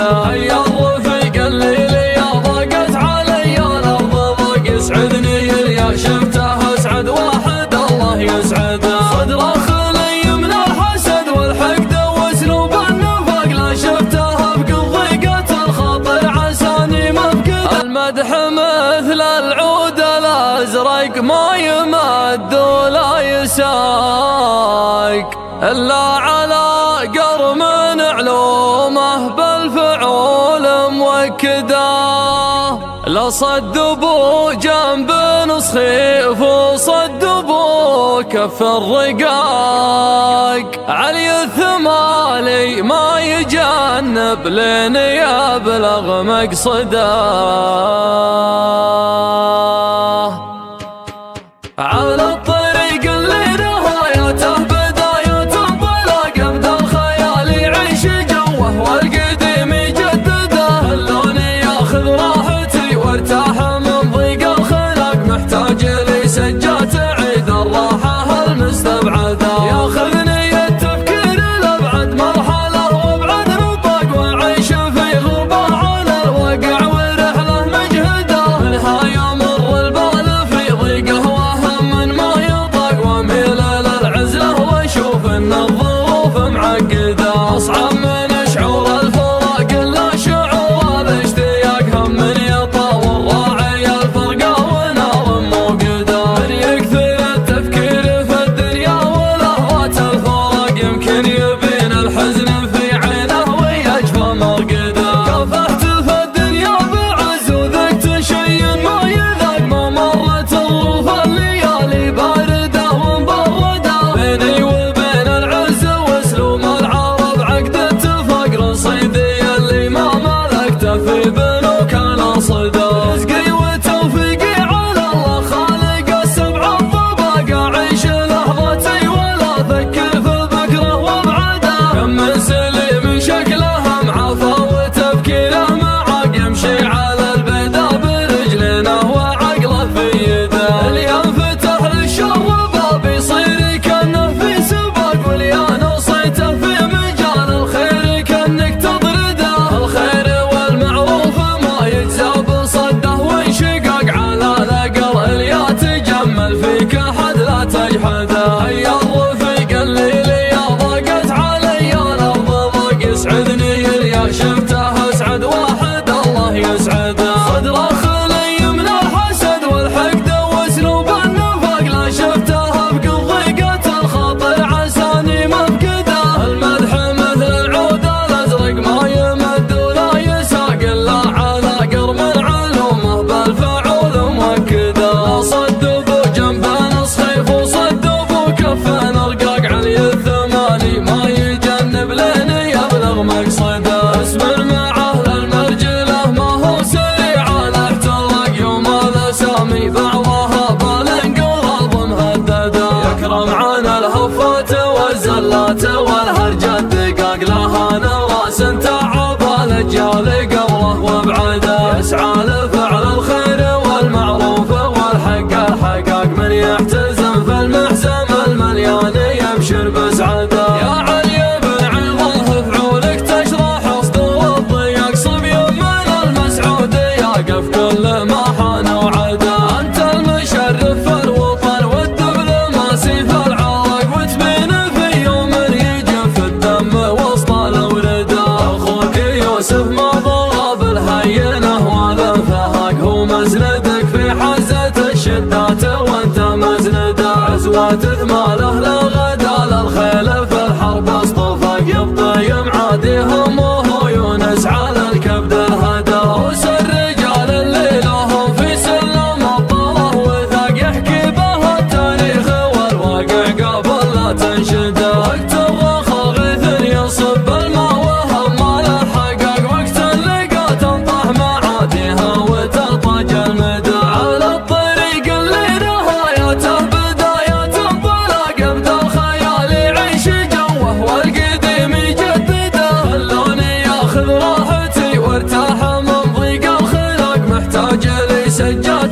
هيا الرفيق الليلي يا ضاقت علي الارض ضاق يسعدني يا شفته اسعد واحد الله يسعده صدره خلي من الحسد والحقد واسلوب النفاق لا شفته بقضيقة الخاطر عساني مفقد المدح مثل العود الازرق ما يمد ولا يساق الا على قرم علومه بالفعول موكده لا صدبوا جنب نصخيف وصدبوا كف الرقاق علي الثمالي ما يجنب لين يبلغ مقصده على الطريق اللي نهايته بداية انطلاق ابدا الخيال يعيش جوه والقديم يجدده اللون ياخذ راحتي وارتاح من ضيق الخلق محتاج لي سجة تعيد الراحة المستبعدة ياخذني التفكير لابعد مرحلة وابعد نطاق واعيش في غربة على الوقع ورحلة مجهدة نهاية مر البال في ضيقه واشوف ان الظروف معقده اصعب من شعور الفراق الا شعور الاشتياق هم من يطاول راعي الفرقه ونار موقده من يكثر التفكير في الدنيا ولهوات الفراق يمكن يبين الحزن في عينه ويجفى مرقده كافحت في الدنيا بعز وذقت شيء ما يذاق ما مرت الظروف الليالي بارده ومبرده بيني وبين العز واسلوم العرب عقدة فقر الصيدي اللي ما ملكته في بنوك الاصده رزقي وتوفيقي على الله خالق السبع الطبق اعيش لحظتي ولا افكر في بكره وابعده كم من سليم شكله معافى وتفكيره معاق يمشي على البيضة برجلينه وعقله في يده اللي ينفتح للشر باب يصير كانه في سباق واليان وصيته في مجال الخير كانك تطرده الخير والمعروف ما يجزى بصده وانشقاق على الاقل اليا تجمل فيك احد لا تجحده هيا الرفيق الليلي يا ضاقت علي الارض ضاق يسعدني يا شفته اسعد واحد الله يسعده صدره خلي من الحسد والحقد واسلوب النفاق لا شفته بقضيقة الخاطر عساني مفقده المدح مثل العود الازرق ما يمد ولا يساق الا على قرم علومه بالفعول موكده صدبوا جنب نصخيف وصدبوا كف رقاق علي الثمالي ما يجنب لين يبلغ مقصده اسمر مع اهل المرجله ما هو سريع الاحتراق يوم الاسامي بعضها بالنقور الارض مهدده يكرم عن الهفات والزلات والهرج الدقاق لها نراس تعب الاجيال قبله وابعده يسعى لفعل الخير والمعروف والحق الحقاق من يحتزم في المحزم المليان يبشر بسعده يا علي بن عظه فعولك تشرح صدور الضيق صبي من المسعود يقف كل ما حان وعده انت المشرف في الوطن والدبلوماسي في العراق وتبين في يوم يجف الدم وسط الورده اخوك يوسف ما ضرب الهينه ولا فهاق هو مسندك في حزه الشدات وانت مزنده عزوه ثماله لغدا للخيل في الحرب اصطفاق يبطي معاديهم وهو يونس على الكبد الهدى روس الرجال اللي لهم في سلم الطله وثاق يحكي به التاريخ والواقع قبل لا تنشده وقت الرخا غيث يصب الماء وهم الحقاق وقت اللقا تنطح معاديها وتلطج المدى على الطريق اللي نهايته بداية انطلاق ابدا الخيال يعيش جوه والقديم يجدده اللون ياخذ راحتي وارتاح من ضيق الخلق محتاج لي سجة